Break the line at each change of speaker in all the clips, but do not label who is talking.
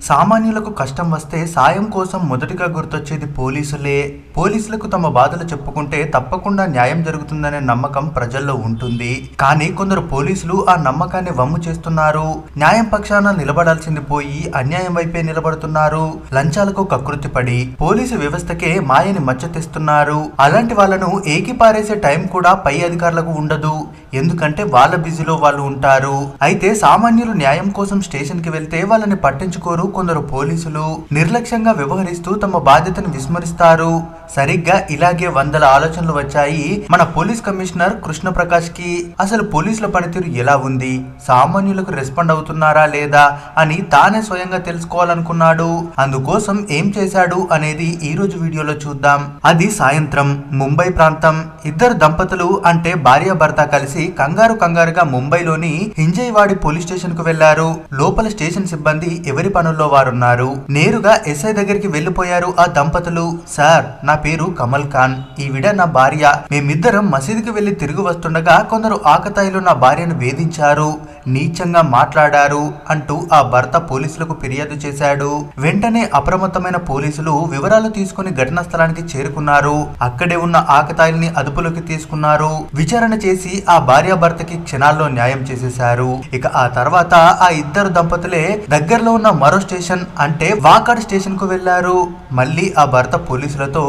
సామాన్యులకు కష్టం వస్తే సాయం కోసం మొదటిగా గుర్తొచ్చేది పోలీసులే. పోలీసులకు తమ బాధలు చెప్పుకుంటే తప్పకుండా న్యాయం జరుగుతుందనే నమ్మకం ప్రజల్లో ఉంటుంది. కానీ కొందరు పోలీసులు ఆ నమ్మకాన్ని వమ్ము చేస్తున్నారు. న్యాయం పక్షాన నిలబడాల్సింది పోయి అన్యాయం వైపే నిలబడుతున్నారు. లంచాలకు కకృతిపడి పోలీసు వ్యవస్థకే మాయని మచ్చ తెస్తున్నారు. అలాంటి వాళ్ళను ఏకిపారేసే టైం కూడా పై అధికారులకు ఉండదు. ఎందుకంటే వాళ్ళ బిజీలో వాళ్ళు ఉంటారు. అయితే సామాన్యులు న్యాయం కోసం స్టేషన్ కి వెళ్తే వాళ్ళని పట్టించుకోరు. కొందరు పోలీసులు నిర్లక్ష్యంగా వ్యవహరిస్తూ తమ బాధ్యతను విస్మరిస్తారు. సరిగ్గా ఇలాగే వందల ఆలోచనలు వచ్చాయి మన పోలీస్ కమిషనర్ కృష్ణ ప్రకాష్ కి. అసలు పోలీసుల పనితీరు ఎలా ఉంది, సామాన్యులకు రెస్పాండ్ అవుతున్నారా లేదా అని తానే స్వయంగా తెలుసుకోవాలనుకున్నాడు. అందుకోసం ఏం చేశాడు అనేది ఈ రోజు వీడియోలో చూద్దాం. అది సాయంత్రం ముంబై ప్రాంతం. ఇద్దరు దంపతులు అంటే భార్య భర్త కలిసి కంగారుగా ముంబైలోని హింజైవాడి పోలీస్ స్టేషన్ కు వెళ్లారు. లోపల స్టేషన్ సిబ్బంది ఎవరి పనుల్లో వారున్నారు. నేరుగా ఎస్ఐ దగ్గరికి వెళ్లిపోయారు ఆ దంపతులు. సార్, నా పేరు కమల్ ఖాన్, ఈవిడ నా భార్య. మేమిద్దరం మసీదుకి వెళ్లి తిరిగి వస్తుండగా కొందరు ఆకతాయిలు నా భార్యను వేధించారు, నీచంగా మాట్లాడారు అంటూ ఆ భర్త పోలీసులకు ఫిర్యాదు చేశాడు. వెంటనే అప్రమత్తమైన పోలీసులు వివరాలు తీసుకుని ఘటనా స్థలానికి చేరుకున్నారు. అక్కడే ఉన్న ఆకతాయిల్ని అదుపులోకి తీసుకున్నారు. విచారణ చేసి ఆ భార్యాభర్తకి క్షణాల్లో న్యాయం చేసేశారు. ఇక ఆ తర్వాత ఆ ఇద్దరు దంపతులే దగ్గరలో ఉన్న మరో స్టేషన్ అంటే వాకాడ్ స్టేషన్ కు వెళ్లారు. మళ్ళీ ఆ భర్త పోలీసులతో,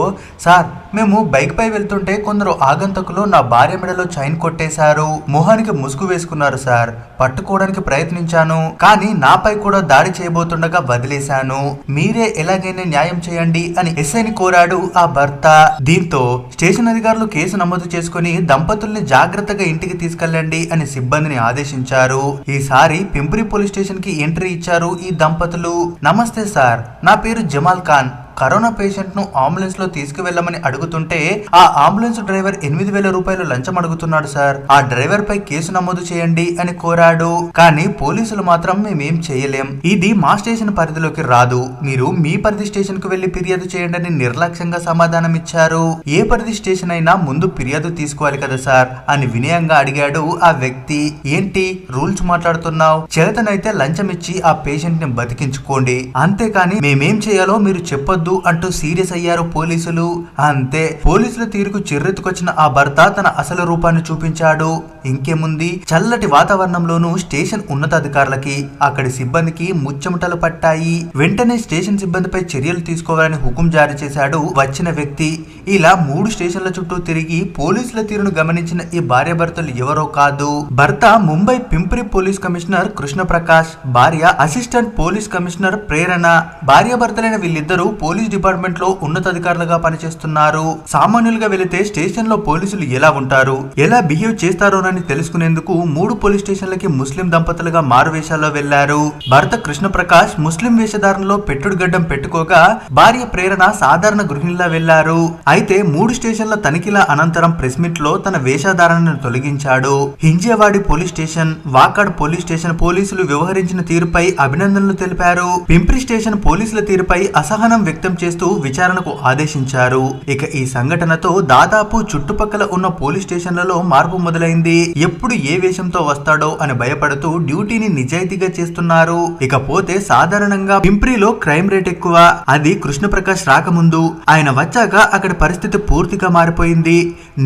సార్, మేము బైక్ పై వెళ్తుంటే కొందరు ఆగంతకులు నా భార్య మెడలో చైన్ కొట్టేశారు, మొహానికి ముసుగు వేసుకున్నారు సార్. పట్టుకోవడానికి ప్రయత్నించాను, కానీ నాపై కూడా దాడి చేయబోతుండగా వదిలేశాను. మీరే ఎలాగైనా న్యాయం చేయండి అని ఎస్ఐని కోరాడు ఆ భర్త. దీంతో స్టేషన్ అధికారులు కేసు నమోదు చేసుకుని దంపతుల్ని జాగ్రత్తగా ఇంటికి తీసుకెళ్లండి అని సిబ్బందిని ఆదేశించారు. ఈసారి పింపురి పోలీస్ స్టేషన్ కి ఎంట్రీ ఇచ్చారు ఈ దంపతులు. నమస్తే సార్, నా పేరు జమాల్ ఖాన్. కరోనా పేషెంట్ ను అంబులెన్స్ లో తీసుకువెళ్లమని అడుగుతుంటే ఆ అంబులెన్స్ డ్రైవర్ 8,000 రూపాయలు లంచం అడుగుతున్నాడు సార్. ఆ డ్రైవర్ పై కేసు నమోదు చేయండి అని కోరాడు. కానీ పోలీసులు మాత్రం మేమేం చేయలేం, ఇది మా స్టేషన్ పరిధిలోకి రాదు, మీరు మీ పరిధి స్టేషన్ కు వెళ్లి ఫిర్యాదు చేయండి అని నిర్లక్ష్యంగా సమాధానం ఇచ్చారు. ఏ పరిధి స్టేషన్ అయినా ముందు ఫిర్యాదు తీసుకోవాలి కదా సార్ అని వినయంగా అడిగాడు ఆ వ్యక్తి. ఏంటి రూల్స్ మాట్లాడుతున్నావు, చేతనైతే లంచం ఇచ్చి ఆ పేషెంట్ ని బతికించుకోండి, అంతేకాని మేమేం చేయాలో మీరు చెప్పొద్దు అంటూ సీరియస్ అయ్యారు పోలీసులు. అంతే, పోలీసుల తీరుకు చిర్రెత్తుకొచ్చిన ఆ భర్త తన అసలు రూపాన్ని చూపించాడు. ఇంకేముంది, చల్లటి వాతావరణంలోనూ స్టేషన్ ఉన్నతాధికారులకి అక్కడి సిబ్బందికి ముచ్చెమటలు పట్టాయి. వెంటనే స్టేషన్ సిబ్బందిపై చర్యలు తీసుకోవాలని హుకుం జారీ చేశాడు వచ్చిన వ్యక్తి. ఇలా 3 స్టేషన్ల చుట్టూ తిరిగి పోలీసుల తీరును గమనించిన ఈ భార్యాభర్తలు ఎవరో కాదు. భర్త ముంబై పింపురి పోలీస్ కమిషనర్ కృష్ణ ప్రకాష్, భార్య అసిస్టెంట్ పోలీస్ కమిషనర్ ప్రేరణ. భార్యాభర్తలైన వీళ్ళిద్దరూ పోలీస్ డిపార్ట్మెంట్ లో ఉన్నతాధికారులుగా పనిచేస్తున్నారు. సామాన్యులుగా వెళితే స్టేషన్ లో పోలీసులు ఎలా ఉంటారు, ఎలా బిహేవ్ చేస్తారోనని తెలుసుకునేందుకు 3 పోలీస్ స్టేషన్లకి ముస్లిం దంపతులుగా మారువేషాల్లో వెళ్లారు. భర్త కృష్ణ ప్రకాష్ ముస్లిం వేషధారణలో పెట్టుడు గడ్డం పెట్టుకోగా భార్య ప్రేరణ సాధారణ గృహిణిలా వెళ్లారు. అయితే 3 స్టేషన్ల తనిఖీల అనంతరం ప్రెస్ మీట్ లో తన వేషధారణను తొలగించాడు. Hinjewadi police station, Wakad police station పోలీసులు వ్యవహరించిన తీరుపై అభినందనలు తెలిపారు. పింప్రి స్టేషన్ పోలీసుల తీరుపై అసహనం వ్యక్తం చేస్తూ విచారణకు ఆదేశించారు. ఇక ఈ సంఘటనతో దాదాపు చుట్టుపక్కల ఉన్న పోలీస్ స్టేషన్లలో మార్పు మొదలైంది. ఎప్పుడు ఏ వేషంతో వస్తాడో అని భయపడుతూ డ్యూటీని నిజాయితీగా చేస్తున్నారు. ఇకపోతే సాధారణంగా పింప్రిలో క్రైమ్ రేట్ ఎక్కువ. అది కృష్ణ ప్రకాష్ రాకముందు. ఆయన వచ్చాక అక్కడి పరిస్థితి పూర్తిగా మారిపోయింది.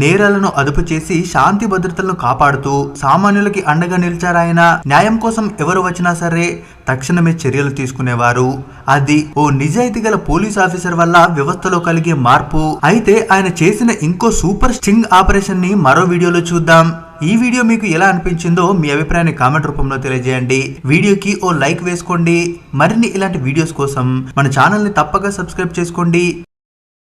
నేరాలను అదుపు చేసి శాంతి భద్రతలను కాపాడుతూ సామాన్యులకి అండగా నిలిచారాయన. న్యాయం కోసం ఎవరు వచ్చినా సరే తక్షణమే చర్యలు తీసుకునేవారు. అది ఓ నిజాయితీ గల పోలీస్ ఆఫీసర్ వల్ల వ్యవస్థలో కలిగే మార్పు. అయితే ఆయన చేసిన ఇంకో సూపర్ స్టింగ్ ఆపరేషన్ ని మరో వీడియోలో చూద్దాం. ఈ వీడియో మీకు ఎలా అనిపించిందో మీ అభిప్రాయాన్ని కామెంట్ రూపంలో తెలియజేయండి. వీడియోకి ఓ లైక్ వేసుకోండి. మరిన్ని ఇలాంటి వీడియోస్ కోసం మన ఛానల్ ని తప్పక సబ్స్క్రైబ్ చేసుకోండి.